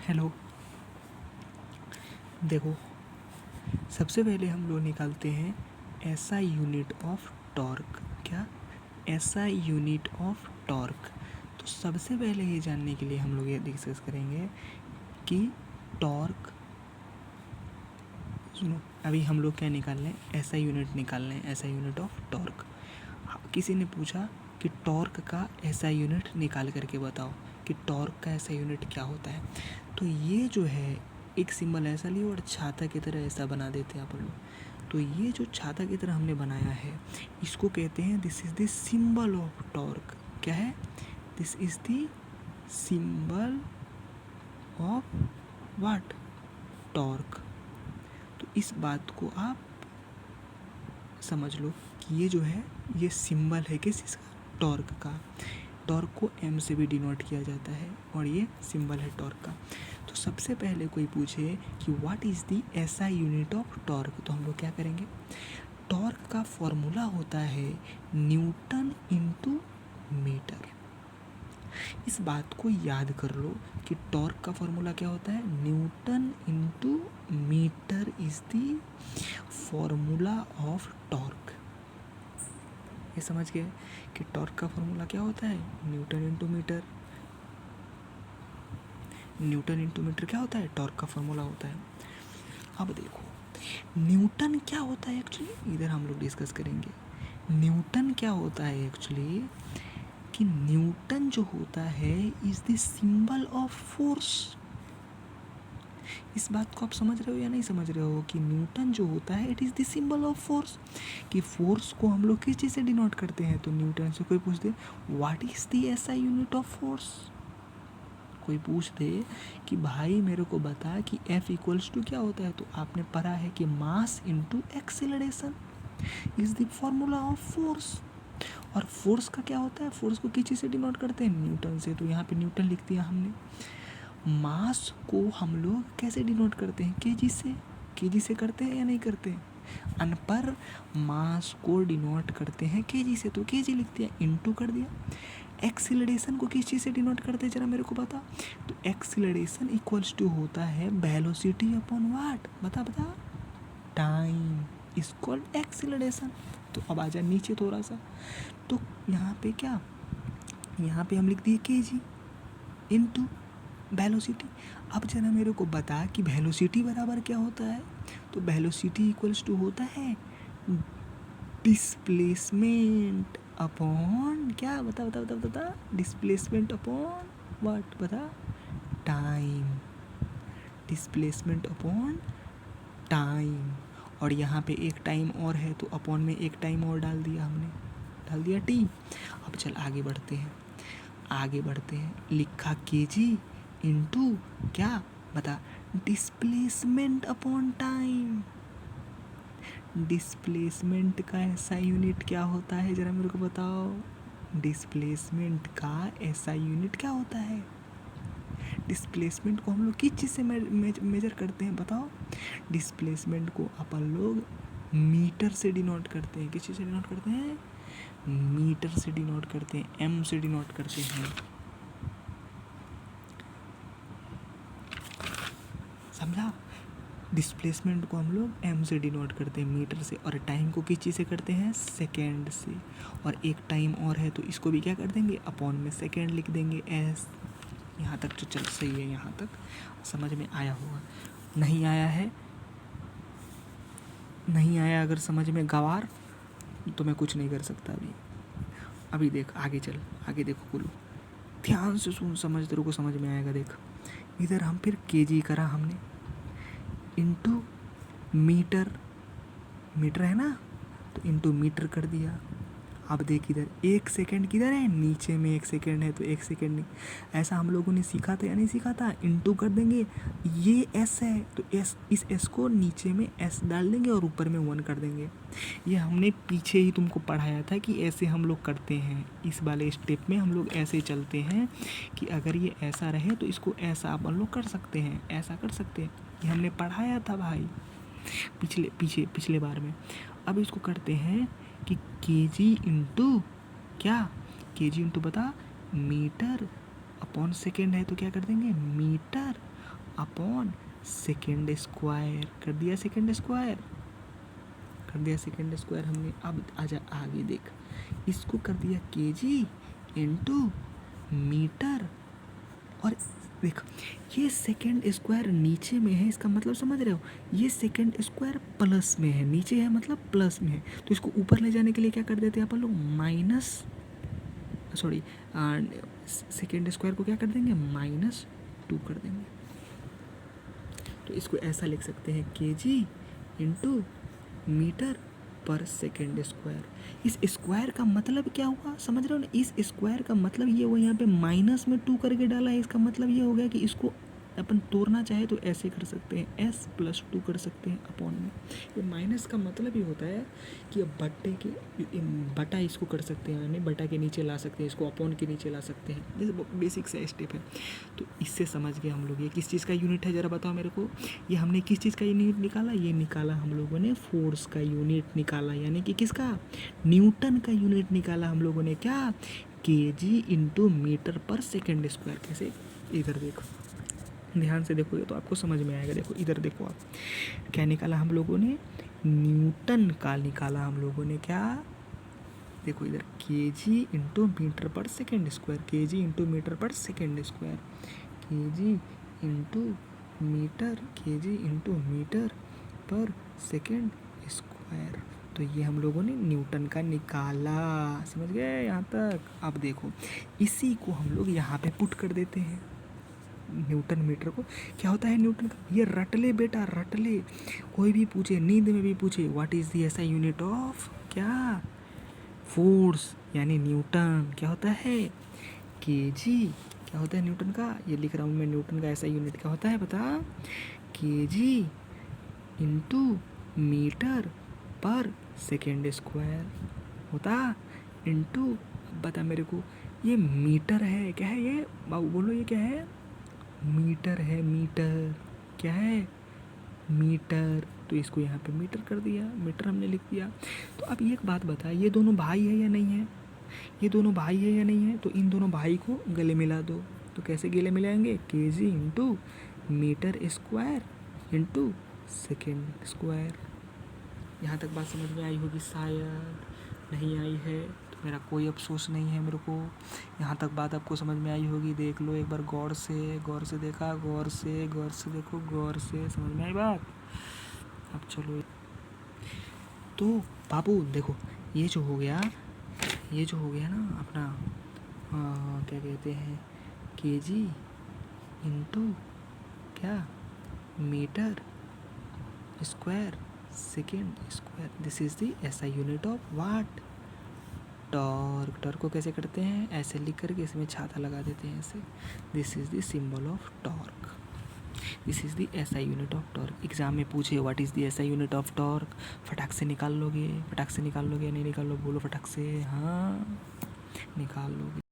Hello, देखो सबसे पहले हम लोग निकालते हैं एसआई यूनिट ऑफ टॉर्क। क्या? SI unit of torque. तो सबसे पहले ये जानने के लिए हम लोग ये डिस्कस करेंगे कि टॉर्क, सुनो अभी हम लोग क्या निकाल रहे हैं, एसआई यूनिट निकाल रहे हैं, एसआई यूनिट ऑफ टॉर्क। किसी ने पूछा कि टॉर्क का एसआई यूनिट निकाल करके बताओ कि टॉर्क का एसआई यूनिट क्या होता है। तो ये जो है एक सिंबल ऐसा लियो और छाता की तरह ऐसा बना देते हैं आप लोग। तो ये जो छाता की तरह हमने बनाया है इसको कहते हैं this is the symbol of torque. क्या है? This is the symbol of what? Torque. तो इस बात को आप समझ लो कि ये जो है ये सिंबल है किस चीज़ का? टॉर्क का। टॉर्क को एम से भी डिनोट किया जाता है और ये सिंबल है टॉर्क का। तो सबसे पहले कोई पूछे कि what is the SI unit of torque, तो हम लोग क्या करेंगे? टॉर्क का फॉर्मूला होता है न्यूटन इंटू मीटर। इस बात को याद कर लो कि टॉर्क का फॉर्मूला क्या होता है? Newton into metre is the formula of torque. ये समझ गए कि टॉर्क का फॉर्मूला क्या होता है? Newton into metre. Newton into metre क्या होता है? टॉर्क का फॉर्मूला होता है। अब देखो न्यूटन क्या होता है एक्चुअली, इधर हम लोग डिस्कस करेंगे। न्यूटन क्या होता है एक्चुअली, कि न्यूटन जो होता है is the symbol of force. इस बात को आप समझ रहे हो या नहीं समझ रहे हो कि न्यूटन जो होता है it is the symbol of force. कि फोर्स को हम लोग किस चीज़ से डिनोट करते हैं? तो न्यूटन से कोई पूछ दे what is the SI unit of force, कोई पूछ दे कि भाई मेरे को बता कि F इक्वल्स टू क्या होता है, तो आपने पढ़ा है कि mass into acceleration is the formula of force. और फोर्स का क्या होता है? फोर्स को किस चीज़ से डिनोट करते हैं? न्यूटन से। तो यहाँ पे न्यूटन लिख दिया हमने। मास को हम लोग कैसे डिनोट करते हैं? केजी से। केजी से करते हैं या नहीं करते हैं? अनपर मास को डिनोट करते हैं केजी से, तो केजी लिख दिया, इनटू कर दिया। एक्सीलरेशन को किस चीज़ से डिनोट करते हैं जरा मेरे को बता। तो एक्सीलरेशन इक्वल्स टू होता है वेलोसिटी अपॉन व्हाट? बता बता। Time is called acceleration. तो अब आ जा नीचे थोड़ा सा। तो यहाँ पे क्या, यहाँ पे हम लिख दिए केजी इनटू वेलोसिटी। अब जरा मेरे को बता कि वेलोसिटी बराबर क्या होता है। तो वेलोसिटी इक्वल्स टू होता है डिस्प्लेसमेंट अपॉन क्या? बता बता बता बता। Displacement upon what? बता। टाइम। Displacement upon time. और यहाँ पे एक टाइम और है तो अपॉन में एक टाइम और डाल दिया हमने, डाल दिया टी। अब चल आगे बढ़ते हैं, आगे बढ़ते हैं। लिखा केजी इनटू क्या? बता। Displacement upon time. डिस्प्लेसमेंट का ऐसा यूनिट क्या होता है जरा मेरे को बताओ। डिस्प्लेसमेंट का ऐसा यूनिट क्या होता है? डिस्प्लेसमेंट को हम लोग किस चीज़ से मेजर करते हैं बताओ। डिस्प्लेसमेंट को अपन लोग मीटर से डिनोट करते हैं। किस चीज़ से डिनोट करते हैं? मीटर से डिनोट करते हैं, एम से डिनोट करते हैं। समझा? डिस्प्लेसमेंट को हम लोग एम से डिनोट करते हैं, मीटर से। और टाइम को किस चीज़ से करते हैं? सेकेंड से। और एक टाइम और है तो इसको भी क्या कर देंगे? अपॉन में सेकेंड लिख देंगे, एस। यहाँ तक तो चल सही है, यहाँ तक समझ में आया होगा। नहीं आया है, नहीं आया अगर समझ में गवार, तो मैं कुछ नहीं कर सकता अभी। अभी देख आगे चल, आगे देखो कुल्लू, ध्यान से सुन, समझ तेरे को समझ में आएगा। देख इधर हम फिर केजी करा हमने इनटू मीटर, मीटर है ना, तो इनटू मीटर कर दिया। अब देख इधर एक सेकंड किधर है? नीचे में एक सेकंड है तो एक सेकंड नहीं। ऐसा हम लोगों ने सीखा था या नहीं सीखा था? इनटू कर देंगे, ये एस है तो एस, इस एस को नीचे में एस डाल देंगे और ऊपर में 1 कर देंगे। ये हमने पीछे ही तुमको पढ़ाया था कि ऐसे हम लोग करते हैं। इस वाले स्टेप में हम लोग ऐसे चलते हैं कि अगर ये ऐसा रहे तो इसको ऐसा अपन लोग कर सकते हैं, ऐसा कर सकते हैं। ये हमने पढ़ाया था भाई पिछले बार में। अब इसको करते हैं कि केजी इंटू क्या? केजी इंटू बता मीटर अपॉन सेकेंड है तो क्या कर देंगे? Metre upon second square. कर दिया सेकेंड स्क्वायर, कर दिया सेकेंड स्क्वायर हमने। अब आजा आगे देख, इसको कर दिया केजी इंटू मीटर। और देख ये सेकेंड स्क्वायर नीचे में है, इसका मतलब समझ रहे हो, ये सेकेंड स्क्वायर प्लस में है, नीचे है मतलब प्लस में है, तो इसको ऊपर ले जाने के लिए क्या कर देते हैं अपन लोग, माइनस, सॉरी सेकेंड स्क्वायर को क्या कर देंगे, -2 कर देंगे। तो इसको ऐसा लिख सकते हैं KG into metre per second square. इस स्क्वायर का मतलब क्या हुआ, समझ रहे हो ना, इस स्क्वायर का मतलब ये हुआ, यहाँ पे -2 करके डाला है, इसका मतलब ये हो गया कि इसको अपन तोड़ना चाहे तो ऐसे कर सकते हैं, s+2 कर सकते हैं अपॉन में। ये माइनस का मतलब ही होता है कि अब बटा इसको कर सकते हैं, यानी बटा के नीचे ला सकते हैं, इसको अपॉन के नीचे ला सकते हैं। जैसे बेसिक सा स्टेप है, तो इससे समझ गए हम लोग। ये किस चीज़ का यूनिट है ज़रा बताओ मेरे को। ये हमने किस चीज़ का यूनिट निकाला, ये निकाला हम लोगों ने फोर्स का यूनिट निकाला, यानी कि किसका, न्यूटन का यूनिट निकाला हम लोगों ने। क्या, KG into metre per second square. कैसे, इधर देखो, ध्यान से देखोगे तो आपको समझ में आएगा। देखो इधर देखो, आप क्या निकाला हम लोगों ने, न्यूटन का निकाला हम लोगों ने। क्या, देखो इधर KG into metre per second square, KG into metre per second square, KG into metre, KG into metre per second square. तो ये हम लोगों ने न्यूटन का निकाला, समझ गए यहाँ तक। अब देखो इसी को हम लोग यहाँ पे पुट कर देते हैं, न्यूटन मीटर को। क्या होता है न्यूटन का, ये रट ले बेटा, रट ले। कोई भी पूछे, नींद में भी पूछे, व्हाट इज़ द ऐसा यूनिट ऑफ क्या, फोर्स, यानी न्यूटन। क्या होता है, केजी। क्या होता है न्यूटन का, ये लिख रहा हूँ मैं, न्यूटन का ऐसा यूनिट क्या होता है बता, KG into metre per second square होता, इंटू, बता मेरे को, ये मीटर है, क्या है ये बाबू बोलो, ये क्या है, मीटर है, मीटर। क्या है, मीटर। तो इसको यहाँ पे मीटर कर दिया, मीटर हमने लिख दिया। तो अब एक बात बता, ये दोनों भाई है या नहीं है, ये दोनों भाई है या नहीं है, तो इन दोनों भाई को गले मिला दो। तो कैसे गले मिलाएंगे, KG into metre square into second square. यहाँ तक बात समझ में आई होगी, शायद नहीं आई है तो मेरा कोई अफसोस नहीं है मेरे को। यहाँ तक बात आपको समझ में आई होगी, देख लो एक बार गौर से, गौर से देखा, गौर से देखो, गौर से समझ में आई बात। अब चलो, तो बाबू देखो, ये जो हो गया ना अपना, क्या कहते हैं, केजी इंटू क्या, metre square second square, this is the SI unit of what, torque. Torque को कैसे करते हैं, ऐसे लिख करके इसमें छाता लगा देते हैं ऐसे, this is the symbol of torque, this is the SI unit of torque. Exam में पूछे what is the SI unit of torque, फटाक से निकाल लोगे, फटाक से निकाल लोगे, नहीं निकाल लो बोलो फटाक से, हाँ निकाल लोगे।